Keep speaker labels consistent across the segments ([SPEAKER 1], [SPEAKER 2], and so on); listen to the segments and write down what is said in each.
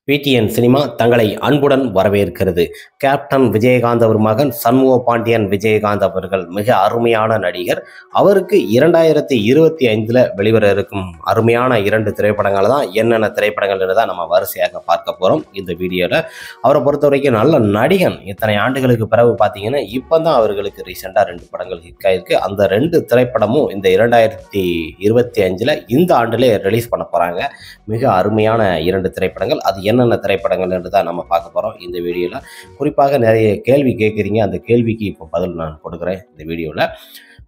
[SPEAKER 1] PTN cinema தங்களை அன்புடன் வரவேற்கிறது. கேப்டன் விஜயகாந்த் அவர் மகன் சண்முக பாண்டியன் விஜயகாந்த் அவர்கள் மிக அருமையான நடிகர். அவருக்கு 2025 வெளிவர இருக்கும் அருமையான 2 திரைப்படங்கள் தான் என்னென்ன திரைப்படங்கள் தான் நம்ம வரிசையாக பார்க்க போகிறோம் இந்த வீடியோவில். அவரை பொறுத்த வரைக்கும் நல்ல நடிகன். இத்தனை ஆண்டுகளுக்கு பிறகு பார்த்தீங்கன்னா இப்போ தான் அவர்களுக்கு ரீசெண்டாக 2 படங்கள் ஹிட் ஆகிருக்கு. அந்த 2 திரைப்படமும் இந்த 2025 இந்த ஆண்டிலே ரிலீஸ் பண்ண போகிறாங்க. மிக அருமையான 2 திரைப்படங்கள். அது என்னென்ன திரைப்படங்கள் என்று தான் நம்ம பார்க்க போகிறோம் இந்த வீடியோவில். குறிப்பாக நிறைய கேள்வி கேட்குறீங்க, அந்த கேள்விக்கு இப்போ பதில் நான் கொடுக்குறேன் இந்த வீடியோவில்.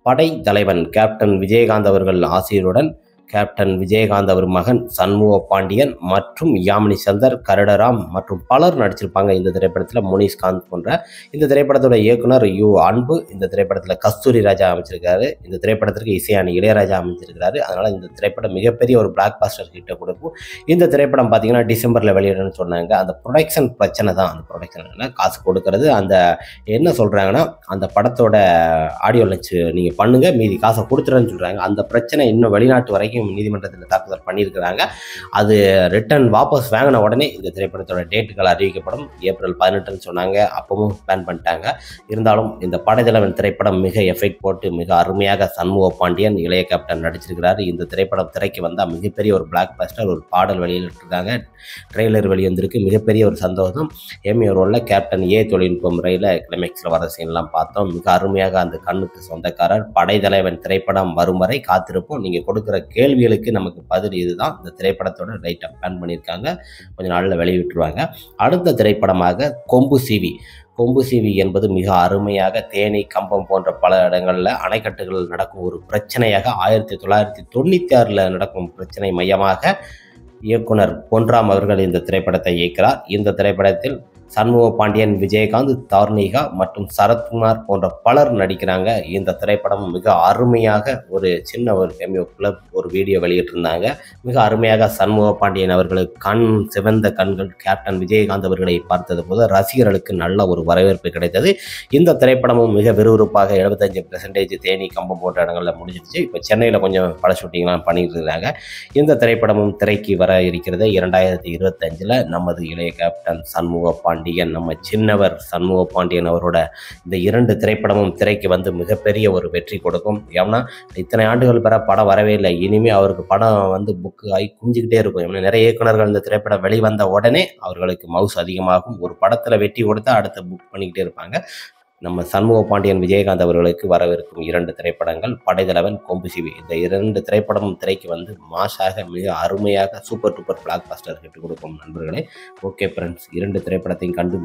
[SPEAKER 1] படை தலைவன் கேப்டன் விஜயகாந்த் அவர்கள் ஆசிரியருடன் கேப்டன் விஜயகாந்த் அவர் மகன் சண்முக பாண்டியன் மற்றும் யாமினி சந்தர், கருடராம் மற்றும் பலர் நடிச்சிருப்பாங்க இந்த திரைப்படத்தில். முனிஷ்காந்த் போன்ற. இந்த திரைப்படத்தோட இயக்குனர் யு அன்பு. இந்த திரைப்படத்தில் கஸ்தூரி ராஜா அமைச்சிருக்காரு. இந்த திரைப்படத்திற்கு இசையானி இளையராஜா அமைச்சிருக்கிறாரு. அதனால் இந்த திரைப்படம் மிகப்பெரிய ஒரு பிளாக் பாஸ்டர் ஹிட்டை கொடுக்கும். இந்த திரைப்படம் பார்த்தீங்கன்னா டிசம்பரில் வெளியிடணும்னு சொன்னாங்க. அந்த ப்ரொடக்ஷன் பிரச்சனை தான். அந்த ப்ரொடக்ஷன் காசு கொடுக்கறது. அந்த என்ன சொல்கிறாங்கன்னா, அந்த படத்தோட ஆடியோ லஞ்ச் நீங்கள் பண்ணுங்கள், மீதி காசை கொடுத்துறேன்னு சொல்கிறாங்க. அந்த பிரச்சனை இன்னும் வெளிநாட்டு வரைக்கும் நீதிமன்றத்தில் தாக்குதல் பண்ணியிருக்கிறாங்க. அது ரிட்டர்ன் வாபஸ் வாங்கின உடனே இந்த திரைப்படத்தோட டேட்டுகள் அறிவிக்கப்படும். ஏப்ரல் 18 சொன்னாங்க, அப்பவும் பிளான் பண்ணிட்டாங்க. இருந்தாலும் இந்த படைத்தலைவன் திரைப்படம் மிக எஃபெக்ட் போட்டு மிக அருமையாக சண்முக பாண்டியன் இளைய கேப்டன் நடிச்சிருக்கிறாரு. இந்த திரைப்படம் திரைக்கு வந்தால் மிகப்பெரிய ஒரு பிளாக் பாஸ்டர். ஒரு பாடல் வெளியிட்டிருக்காங்க, ட்ரெய்லர் வெளிவந்திருக்கு. மிகப்பெரிய ஒரு சந்தோஷம். ஏமியோ ரோலில் கேப்டன் தொழில்நுட்ப முறையில் கிளைமேக்ஸில் வர சீன்லாம் பார்த்தோம். மிக அருமையாக அந்த கண்ணுக்கு சொந்தக்காரர். படைத்தலைவன் திரைப்படம் வரும் வரை காத்திருப்போம். நீங்கள் கொடுக்குற கேள்விகளுக்கு நமக்கு பதில் இதுதான். இந்த திரைப்படத்தோட ரைட்டாக பிளான் பண்ணியிருக்காங்க. கொஞ்ச நாளில் வெளியிட்டுருவாங்க. அடுத்த திரைப்படமாக கொம்பு சிவி என்பது மிக அருமையாக தேனி, கம்பம் போன்ற பல இடங்களில் அணைக்கட்டுகள் நடக்கும் ஒரு பிரச்சனையாக 1996 நடக்கும் பிரச்சனை மையமாக இயக்குனர் பொன்ராம் அவர்கள் இந்த திரைப்படத்தை இயக்கிறார். இந்த திரைப்படத்தில் சண்முக பாண்டியன், விஜயகாந்த், தார்னிகா மற்றும் சரத்குமார் போன்ற பலர் நடிக்கிறாங்க. இந்த திரைப்படம் மிக அருமையாக ஒரு சின்ன ஒரு கேமியோ கிளப் ஒரு வீடியோ வெளியிட்டிருந்தாங்க. மிக அருமையாக சண்முக பாண்டியன் அவர்களுக்கு கண் சிவந்த கண்கள் கேப்டன் விஜயகாந்த் அவர்களை பார்த்தது போது ரசிகர்களுக்கு நல்ல ஒரு வரவேற்பு கிடைத்தது. இந்த திரைப்படமும் மிக விறுவிறுப்பாக 75% தேனி, கம்பம் போன்ற இடங்களில் முடிஞ்சிருச்சு. இப்போ சென்னையில் கொஞ்சம் பட ஷூட்டிங்லாம் பண்ணிட்டு இருக்காங்க. இந்த திரைப்படமும் திரைக்கு வர இருக்கிறது 2025. நமது இளைய கேப்டன் சண்முக பாண்டியன், நம்ம சின்னவர் சண்முக பாண்டியன் அவரோட இந்த 2 திரைப்படமும் திரைக்கு வந்து மிகப்பெரிய ஒரு வெற்றி கொடுக்கும். ஏன்னா இத்தனை ஆண்டுகள் பெற படம் வரவே இல்லை. இனிமேல் அவருக்கு படம் வந்து புக்கு ஆகி குஞ்சிக்கிட்டே இருக்கும். ஏன்னா நிறைய இயக்குநர்கள் இந்த திரைப்படம் வெளிவந்த உடனே அவர்களுக்கு மவுஸ் அதிகமாகும். ஒரு படத்தில் வெற்றி கொடுத்தா அடுத்த புக் பண்ணிக்கிட்டே இருப்பாங்க. நம்ம சண்முக பாண்டியன் விஜயகாந்த் அவர்களுக்கு வரவிருக்கும் 2 திரைப்படங்கள் படைத்தலைவன், கொம்பு சிவி. இந்த 2 திரைப்படமும் திரைக்கு வந்து மாசாக மிக அருமையாக super duper blockbuster hit கொடுக்கும் நண்பர்களே. ஓகே ஃப்ரெண்ட்ஸ், 2 திரைப்படத்தையும் கண்டு